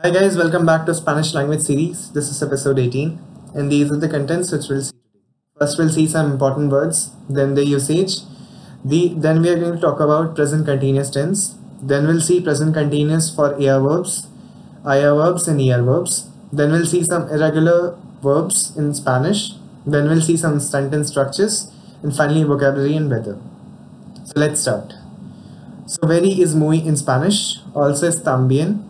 Hi guys, welcome back to Spanish language series. This is episode 18 and these are the contents which we'll see today. First we'll see some important words, then the usage. Then we are going to talk about present continuous tense. Then we'll see present continuous for air verbs, IR verbs and ER verbs. Then we'll see some irregular verbs in Spanish. Then we'll see some sentence structures and finally vocabulary and weather. So let's start. So very is muy in Spanish, also es también.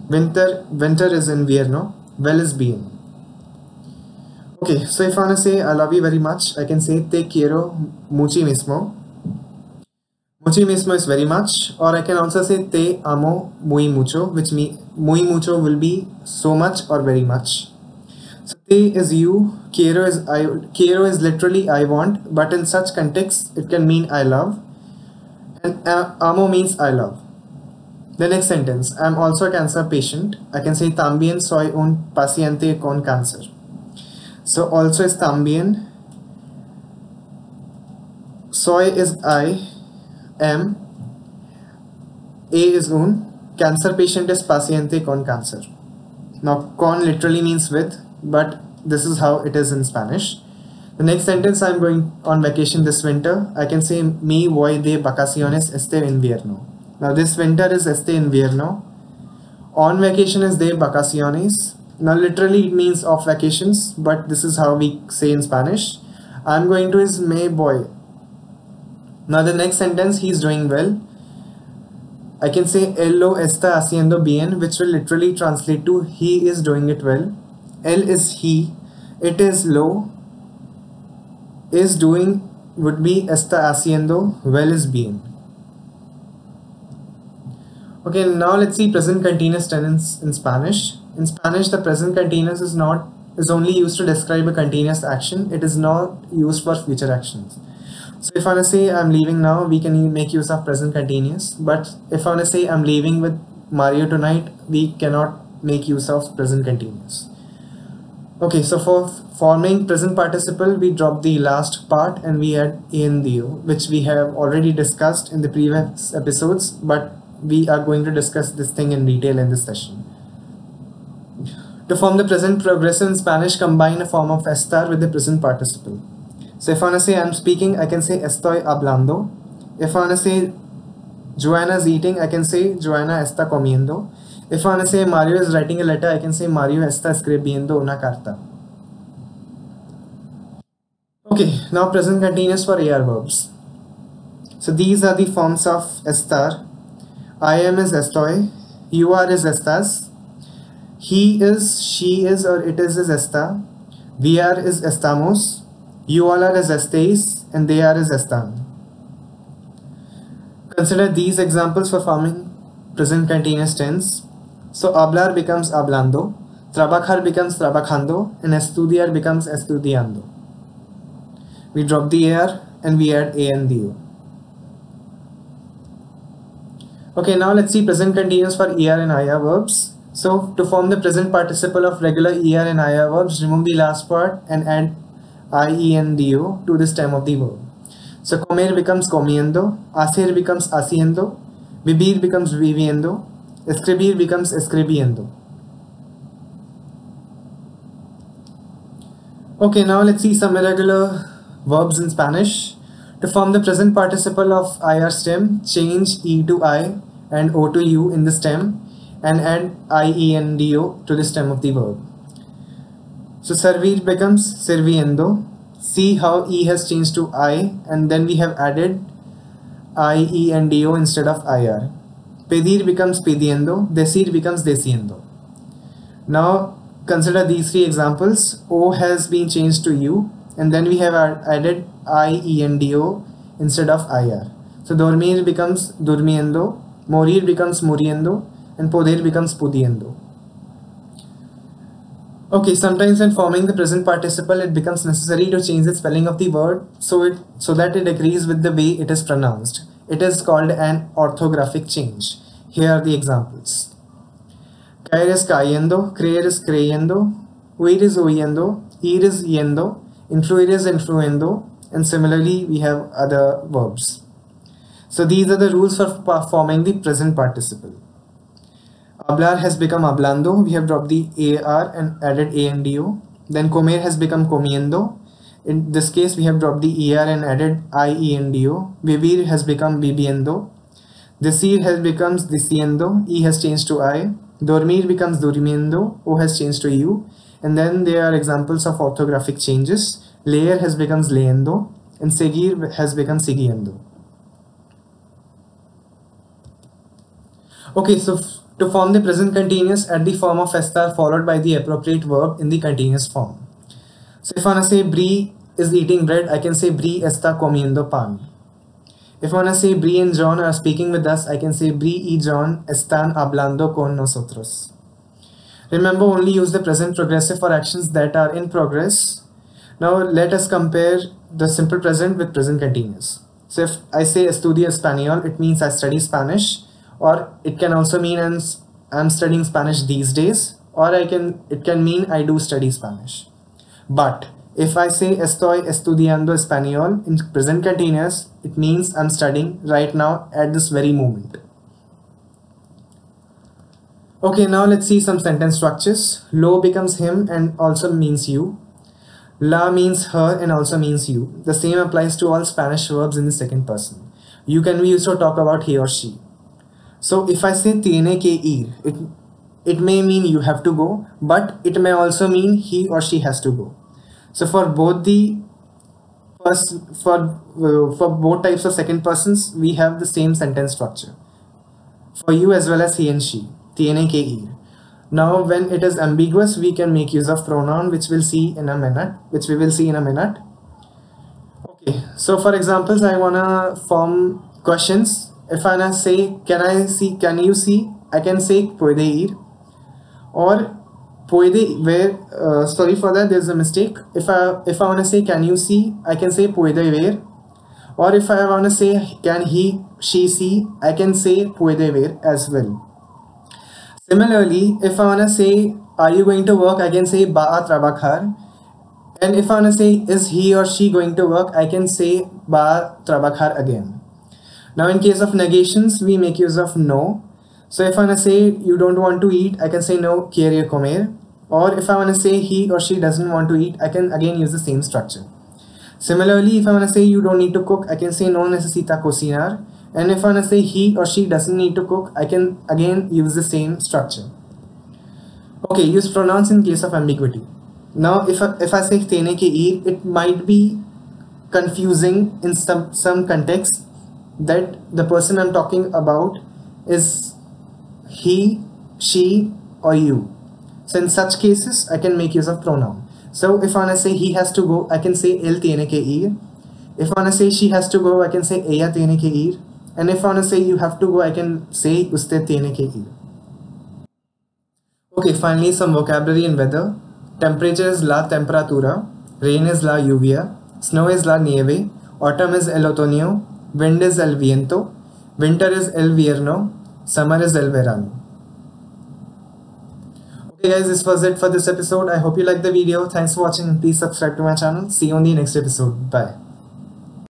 Winter is invierno, well is bien. Okay, so if I wanna say I love you very much, I can say te quiero mucho mismo. Mucho mismo is very much, or I can also say te amo muy mucho, which means muy mucho will be so much or very much. So te is you, quiero is literally I want, but in such contexts it can mean I love, and amo means I love. The next sentence, I am also a cancer patient. I can say también soy un paciente con cáncer. So also is también. Soy is I, am. A is un. Cancer patient is paciente con cáncer. Now con literally means with, but this is how it is in Spanish. The next sentence, I am going on vacation this winter. I can say me voy de vacaciones este invierno. Now this winter is este invierno. On vacation is de vacaciones. Now literally it means off vacations, but this is how we say in Spanish. I'm going to is me voy. Now the next sentence, he is doing well. I can say él lo está haciendo bien, which will literally translate to he is doing it well. Él is he. It is lo. Is doing would be está haciendo. Well is bien. Okay, now let's see present continuous tense in Spanish. In Spanish, the present continuous is only used to describe a continuous action. It is not used for future actions. So if I wanna say I'm leaving now, we can make use of present continuous. But if I wanna say I'm leaving with Mario tonight, we cannot make use of present continuous. Okay, so for forming present participle, we drop the last part and we add endo, which we have already discussed in the previous episodes, but we are going to discuss this thing in detail in this session. To form the present progressive in Spanish, combine a form of estar with the present participle. So if I want to say I'm speaking, I can say estoy hablando. If I want to say Joanna is eating, I can say Joanna está comiendo. If I want to say Mario is writing a letter, I can say Mario está escribiendo una carta. Okay, now present continuous for AR verbs. So these are the forms of estar. I am is estoy, you are is estas, he is, she is or it is esta, we are is estamos, you all are is estéis, and they are is están. Consider these examples for forming present continuous tense. So hablar becomes hablando, trabajar becomes trabajando, and estudiar becomes estudiando. We drop the AR and we add A and the O. Okay, now let's see present continuous for ER and IR verbs. So to form the present participle of regular ER and IR verbs, remove the last part and add IE and DO to the stem of the verb. So comer becomes comiendo, hacer becomes haciendo, vivir becomes viviendo, escribir becomes escribiendo. Okay, now let's see some irregular verbs in Spanish. To form the present participle of IR stem, change E to I and O to U in the stem and add IE and DO to the stem of the verb. So servir becomes serviendo. See how E has changed to I and then we have added IE and DO instead of IR. Pedir becomes pidiendo. Decir becomes diciendo. Now consider these three examples. O has been changed to U and then we have added IE and DO instead of IR. So dormir becomes durmiendo, morir becomes muriendo, and poder becomes pudiendo. Okay, sometimes when forming the present participle, it becomes necessary to change the spelling of the word so that it agrees with the way it is pronounced. It is called an orthographic change. Here are the examples. Caer is cayendo, creer is creyendo, huir is huyendo, ir is yendo, influir is influendo, and similarly we have other verbs. So these are the rules for forming the present participle. Hablar has become hablando. We have dropped the AR and added ANDO. Then comer has become comiendo. In this case, we have dropped the ER and added IENDO. Vivir has become viviendo. Decir has becomes diciendo. E has changed to I. Dormir becomes durmiendo. O has changed to U. And then there are examples of orthographic changes. Leer has becomes leyendo. And seguir has become siguiendo. Okay, so to form the present continuous, add the form of estar followed by the appropriate verb in the continuous form. So if I wanna say Brie is eating bread, I can say Brie está comiendo pan. If I wanna say Brie and John are speaking with us, I can say Brie y John están hablando con nosotros. Remember, only use the present progressive for actions that are in progress. Now let us compare the simple present with present continuous. So if I say estudio español, it means I study Spanish, or it can also mean I'm studying Spanish these days, or it can mean I do study Spanish. But if I say estoy estudiando español in present continuous, it means I'm studying right now at this very moment. Okay, now let's see some sentence structures. Lo becomes him and also means you. La means her and also means you. The same applies to all Spanish verbs in the second person. You can be used to talk about he or she. So if I say tiene que ir, it may mean you have to go, but it may also mean he or she has to go. So for both the for both types of second persons, we have the same sentence structure. For you as well as he and she, tiene que ir. Now when it is ambiguous, we can make use of pronoun, which we will see in a minute. Okay, so for examples, I wanna form questions. If I wanna say, can you see, I can say puede ir, or puede ver, sorry for that, there's a mistake. If I wanna say can you see, I can say puede ver, or if I wanna say can she see, I can say puede ver as well. Similarly, if I wanna say are you going to work, I can say va a trabajar. And if I wanna say is he or she going to work, I can say va a trabajar again. Now in case of negations, we make use of no. So if I wanna say you don't want to eat, I can say no quiere comer. Or if I wanna say he or she doesn't want to eat, I can again use the same structure. Similarly, if I wanna say you don't need to cook, I can say no necesita cocinar. And if I wanna say he or she doesn't need to cook, I can again use the same structure. Okay, use pronouns in case of ambiguity. Now if I say tiene que ir, it might be confusing in some context that the person I'm talking about is he, she, or you. So in such cases, I can make use of pronoun. So if I wanna say he has to go, I can say él tiene que ir. If I wanna say she has to go, I can say ella tiene que ir. And if I wanna say you have to go, I can say usted tiene que ir. Okay, finally some vocabulary and weather. Temperature is la temperatura. Rain is la lluvia. Snow is la nieve. Autumn is el otoño. Wind is el viento. Winter is el vierno. Summer is el verano. Okay guys, this was it for this episode. I hope you liked the video. Thanks for watching and please subscribe to my channel. See you on the next episode. Bye.